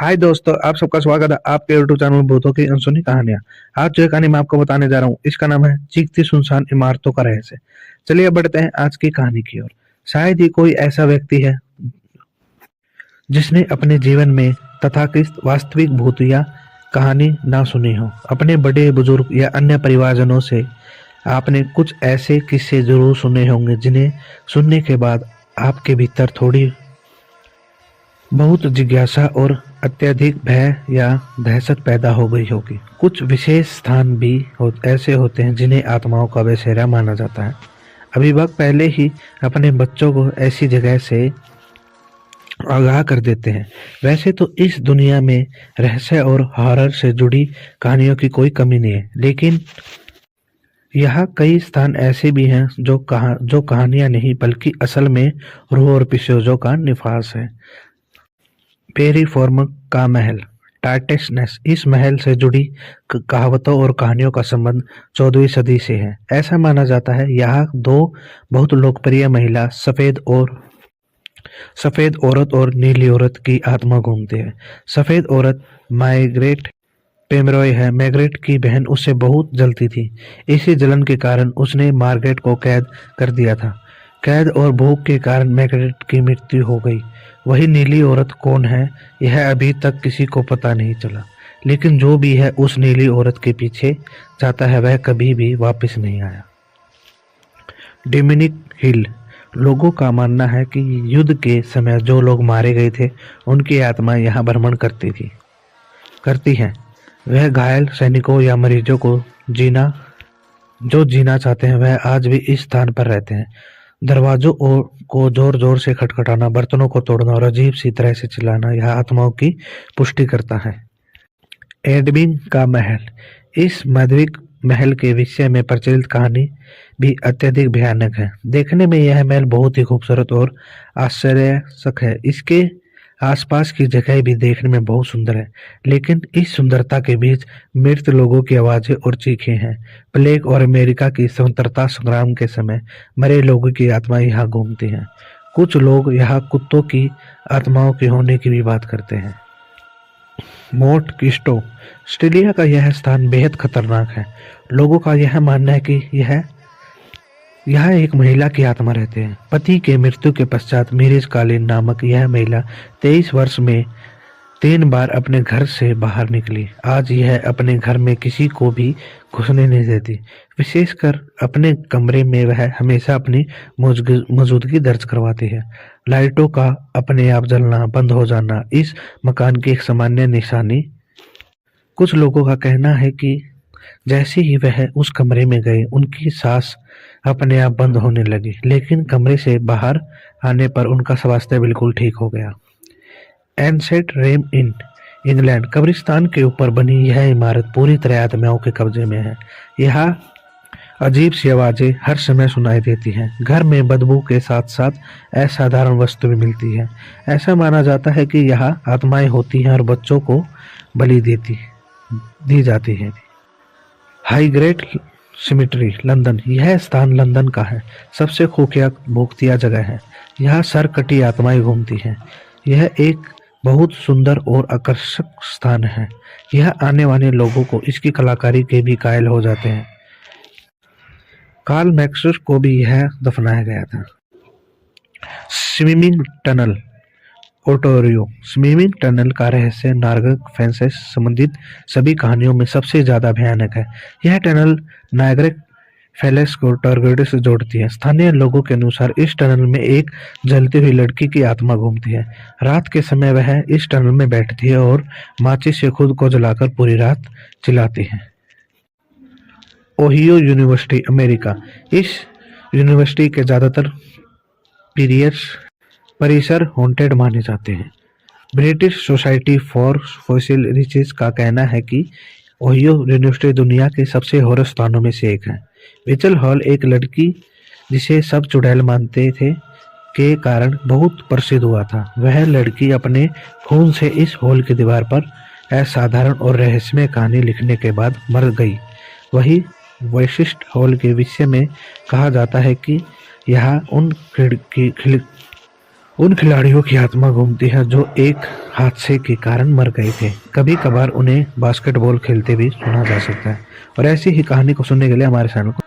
हाय दोस्तों, आप सबका स्वागत है आपके यूट्यूब चैनल भूतों की अनसुनी कहानियां। आज जो कहानी मैं आपको बताने जा रहा हूँ, इसका नाम है चीखती सुनसान इमारतों का रहस्य। चलिए बढ़ते हैं आज की कहानी की ओर। शायद ही कोई ऐसा व्यक्ति है जिसने अपने जीवन में तथाकथित वास्तविक भूतिया कहानी ना सुनी हो। अपने बड़े बुजुर्ग या अन्य परिवारजनों से आपने कुछ ऐसे किस्से जरूर सुने होंगे जिन्हें सुनने के बाद आपके भीतर थोड़ी बहुत जिज्ञासा और अत्यधिक भय या दहशत पैदा हो गई होगी। कुछ विशेष स्थान भी ऐसे होते हैं जिन्हें आत्माओं का बसेरा माना जाता है। अभिभावक पहले ही अपने बच्चों को ऐसी जगह से आगाह कर देते हैं। वैसे तो इस दुनिया में रहस्य और हॉरर से जुड़ी कहानियों की कोई कमी नहीं है, लेकिन यहाँ कई स्थान ऐसे भी हैं जो कहानियां नहीं बल्कि असल में रूह और पिशाचों का निवास है। पेरीफॉर्म का महल, टार्टेस नेस्ट। इस महल से जुड़ी कहावतों और कहानियों का संबंध 14वीं सदी से है। ऐसा माना जाता है यहाँ दो बहुत लोकप्रिय महिला सफेद औरत और नीली औरत की आत्मा घूमती है। सफेद औरत मार्गरेट पेमरॉय है। मार्गरेट की बहन उससे बहुत जलती थी। इसी जलन के कारण उसने मार्गरेट को कैद कर दिया था। कैद और भूख के कारण मार्गरेट की मृत्यु हो गई। वही नीली औरत कौन है, यह अभी तक किसी को पता नहीं चला, लेकिन जो भी है उस नीली औरत के पीछे जाता है वह कभी भी वापस नहीं आया। डोमिनिक हिल। लोगों का मानना है कि युद्ध के समय जो लोग मारे गए थे उनकी आत्मा यहाँ भ्रमण करती है। वह घायल सैनिकों या मरीजों को जीना चाहते हैं, वह आज भी इस स्थान पर रहते हैं। दरवाजों को जोर जोर से खटखटाना, बर्तनों को तोड़ना और अजीब सी तरह से चिल्लाना यह आत्माओं की पुष्टि करता है। एडविन का महल। इस माध्यमिक महल के विषय में प्रचलित कहानी भी अत्यधिक भयानक है। देखने में यह महल बहुत ही खूबसूरत और आश्चर्यजनक है। इसके आसपास की जगह भी देखने में बहुत सुंदर है, लेकिन इस सुंदरता के बीच मृत लोगों की आवाजें और चीखें हैं। प्लेग और अमेरिका की स्वतंत्रता संग्राम के समय मरे लोगों की आत्माएं यहाँ घूमती हैं। कुछ लोग यहाँ कुत्तों की आत्माओं के होने की भी बात करते हैं। मोंट किस्टो। ऑस्ट्रेलिया का यह स्थान बेहद खतरनाक है। लोगों का यह मानना है कि यह एक महिला की आत्मा रहते हैं। पति के मृत्यु के पश्चात मिरिज कालीन नामक यह महिला 23 वर्ष में 3 बार अपने घर से बाहर निकली। आज यह अपने घर में किसी को भी घुसने नहीं देती। विशेषकर अपने कमरे में वह हमेशा अपनी मौजूदगी दर्ज करवाती है। लाइटों का अपने आप जलना बंद हो जाना इस मकान की एक सामान्य निशानी। कुछ लोगों का कहना है कि जैसे ही वह उस कमरे में गए उनकी सांस अपने आप बंद होने लगी, लेकिन कमरे से बाहर आने पर उनका स्वास्थ्य बिल्कुल ठीक हो गया। एनसेट रेम इन इंग्लैंड। कब्रिस्तान के ऊपर बनी यह इमारत पूरी तरह आत्माओं के कब्जे में है। यहाँ अजीब सी आवाजें हर समय सुनाई देती हैं। घर में बदबू के साथ साथ असाधारण वस्तु भी मिलती है। ऐसा माना जाता है कि यहाँ आत्माएं होती हैं और बच्चों को बलि दी जाती है। हाईग्रेट सिमेट्री लंदन। यह स्थान लंदन का है सबसे खुफिया भूतिया जगह है। यहाँ सरकटी आत्माएं घूमती हैं। यह एक बहुत सुंदर और आकर्षक स्थान है। यह आने वाले लोगों को इसकी कलाकारी के भी कायल हो जाते हैं। कार्ल मैक्स को भी यह दफनाया गया था। Swimming tunnel oratorio. Swimming tunnel का रहस्य नायग्रा फॉल्स से संबंधित सभी कहानियों में सबसे ज्यादा भयानक है। यह टनल नायग्रा फॉल्स को टॉरगेडो से जोड़ती है। स्थानीय लोगों के अनुसार इस टनल में एक जलती हुई लड़की की आत्मा घूमती है। रात के समय वह इस टनल में बैठती है और माचिस से खुद को जलाकर पूरी रात चिल्लाती है। Ohio university America. इस यूनिवर्सिटी के ज्यादातर परिसर हॉन्टेड माने जाते हैं। British society for fossil research का कहना है कि ओहियो यूनिवर्सिटी दुनिया के सबसे हॉरर स्थानों में से एक है। विचल हॉल एक लड़की जिसे सब चुड़ैल मानते थे के कारण बहुत प्रसिद्ध हुआ था। वह लड़की अपने खून से इस हॉल की दीवार पर असाधारण और रहस्यमय कहानी लिखने के बाद मर गई। वही वैशिष्ट हॉल के विषय में कहा जाता है कि यहाँ उन खिलाड़ियों की आत्मा घूमती है जो एक हादसे के कारण मर गए थे। कभी कभार उन्हें बास्केटबॉल खेलते भी सुना जा सकता है। और ऐसी ही कहानी को सुनने के लिए हमारे चैनल को